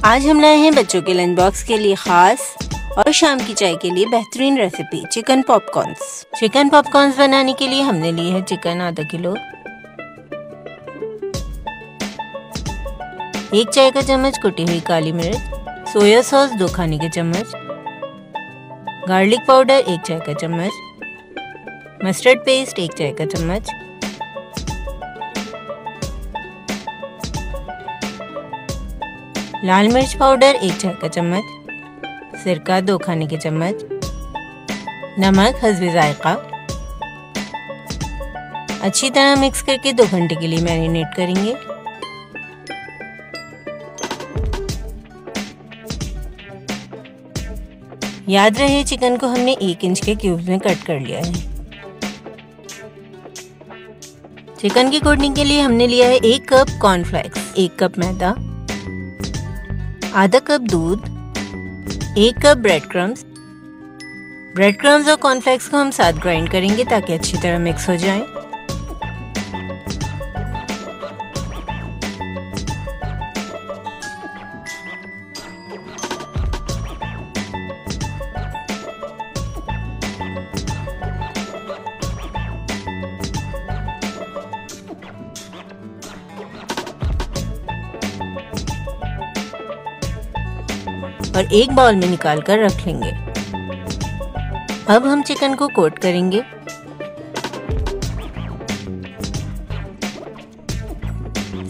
आज हम लाए हैं बच्चों के लंच बॉक्स के लिए खास और शाम की चाय के लिए बेहतरीन recipe chicken popcorns. Chicken popcorns बनाने के लिए हमने लिए है चिकन आधा किलो, 1 चाय का चम्मच कुटी हुई काली मिर्च, सोया सॉस 2 खाने के चम्मच, गार्लिक पाउडर 1 चाय का चम्मच, मस्टर्ड पेस्ट 1 चाय का चम्मच, लाल मिर्च पाउडर 1 चाय का चम्मच, सिरका 2 खाने के चम्मच, नमक हस्बे जायका। अच्छी तरह मिक्स करके 2 घंटे के लिए मैरिनेट करेंगे। याद रहे चिकन को हमने 1 इंच के क्यूब्स में कट कर लिया है। चिकन की कोटिंग के लिए हमने लिया है 1 कप कॉर्नफ्लेक्स, 1 कप मैदा, आधा कप दूध, 1 cup bread crumbs. Bread crumbs और कॉर्नफ्लेक्स को हम साथ ग्राइंड करेंगे ताकि अच्छी तरह मिक्स हो जाए। और एक बाउल में निकाल कर रख लेंगे। अब हम चिकन को कोट करेंगे।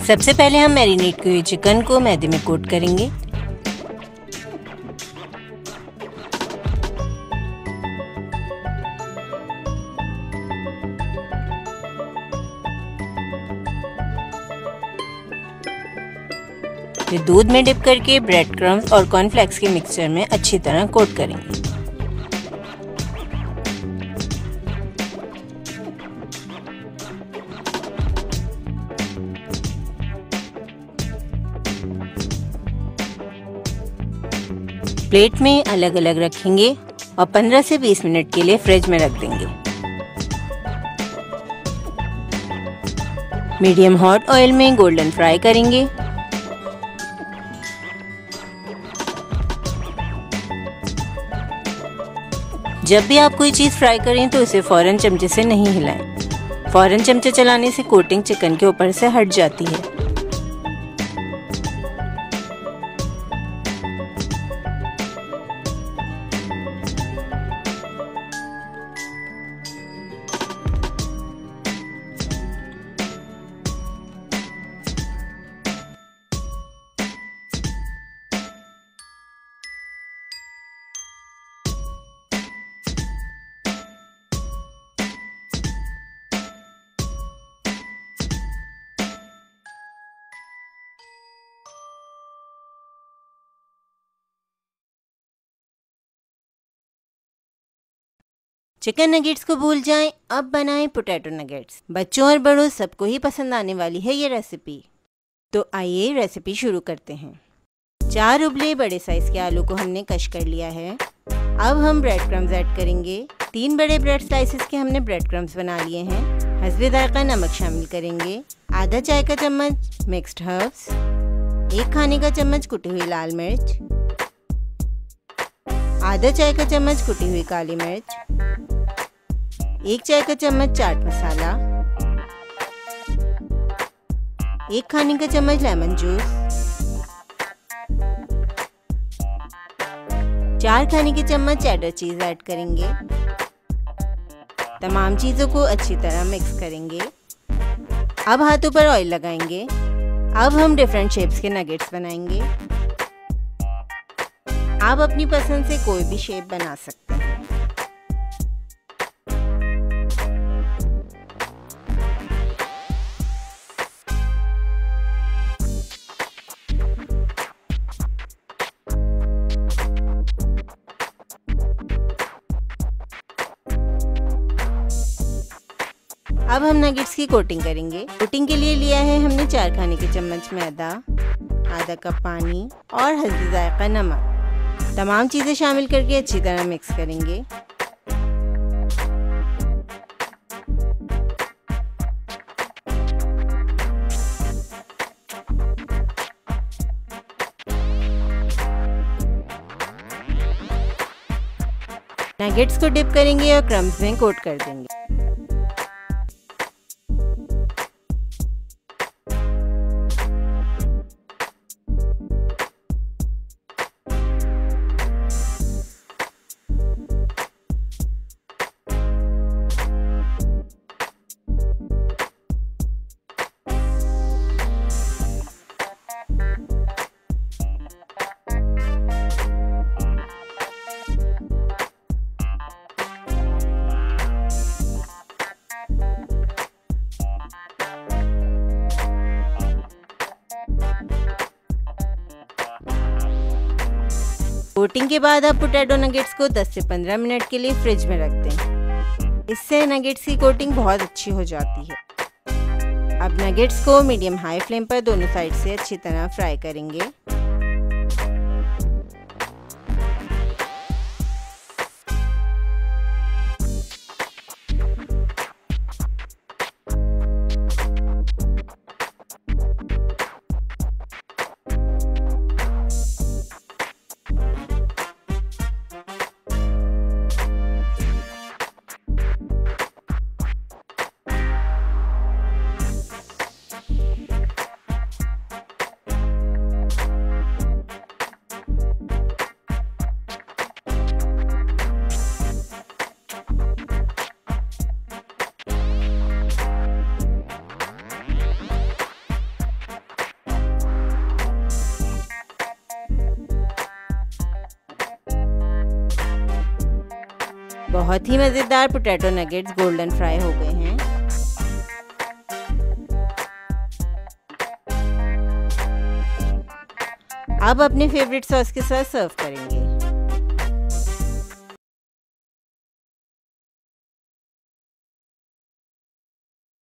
सबसे पहले हम मैरिनेट किए हुए चिकन को मैदे में कोट करेंगे। फिर दूध में डिप करके ब्रेड क्रम्स और कॉर्नफ्लेक्स के मिक्सचर में अच्छी तरह कोट करेंगे। प्लेट में अलग अलग रखेंगे और 15 से 20 मिनट के लिए फ्रिज में रख देंगे। मीडियम हॉट ऑयल में गोल्डन फ्राई करेंगे। जब भी आप कोई चीज़ फ्राई करें तो उसे फौरन चमचे से नहीं हिलाएं। फौरन चमचे चलाने से कोटिंग चिकन के ऊपर से हट जाती है। चिकन नगेट्स को भूल जाएं, अब बनाएं पोटैटो नगेट्स। बच्चों और बड़ों सबको ही पसंद आने वाली है ये रेसिपी। तो आइए रेसिपी शुरू करते हैं। 4 उबले बड़े साइज के आलू को हमने कश कर लिया है। अब हम ब्रेड क्रम्स ऐड करेंगे। 3 बड़े ब्रेड स्लाइसेस के हमने ब्रेड क्रम्स बना लिए हैं। हस्बे जायका नमक शामिल करेंगे। आधा चाय का चम्मच मिक्स्ड हर्ब्स, 1 खाने का चम्मच कुटी हुई लाल मिर्च, आधा चाय का चम्मच कुटी हुई काली मिर्च, 1 चाय का चम्मच चाट मसाला, 1 खाने का चम्मच लेमन जूस, 4 खाने के चम्मच चेडर चीज ऐड करेंगे। तमाम चीजों को अच्छी तरह मिक्स करेंगे। अब हाथों पर ऑयल लगाएंगे। अब हम डिफरेंट शेप्स के नगेट्स बनाएंगे। आप अपनी पसंद से कोई भी शेप बना सकते हैं। अब हम नगेट्स की कोटिंग करेंगे। कोटिंग के लिए लिया है हमने 4 खाने के चम्मच मैदा, आधा कप पानी और हल्दी जायका नमक। तमाम चीज़ें शामिल करके अच्छी तरह मिक्स करेंगे। नगेट्स को डिप करेंगे और क्रम्स में कोट कर देंगे। कोटिंग के बाद आप पोटैटो नगेट्स को 10 से 15 मिनट के लिए फ्रिज में रख दें। इससे नगेट्स की कोटिंग बहुत अच्छी हो जाती है। अब नगेट्स को मीडियम हाई फ्लेम पर दोनों साइड से अच्छी तरह फ्राई करेंगे। बहुत ही मज़ेदार पोटैटो नगेट्स गोल्डन फ्राई हो गए हैं। अब अपने फेवरेट सॉस के साथ सर्व करेंगे।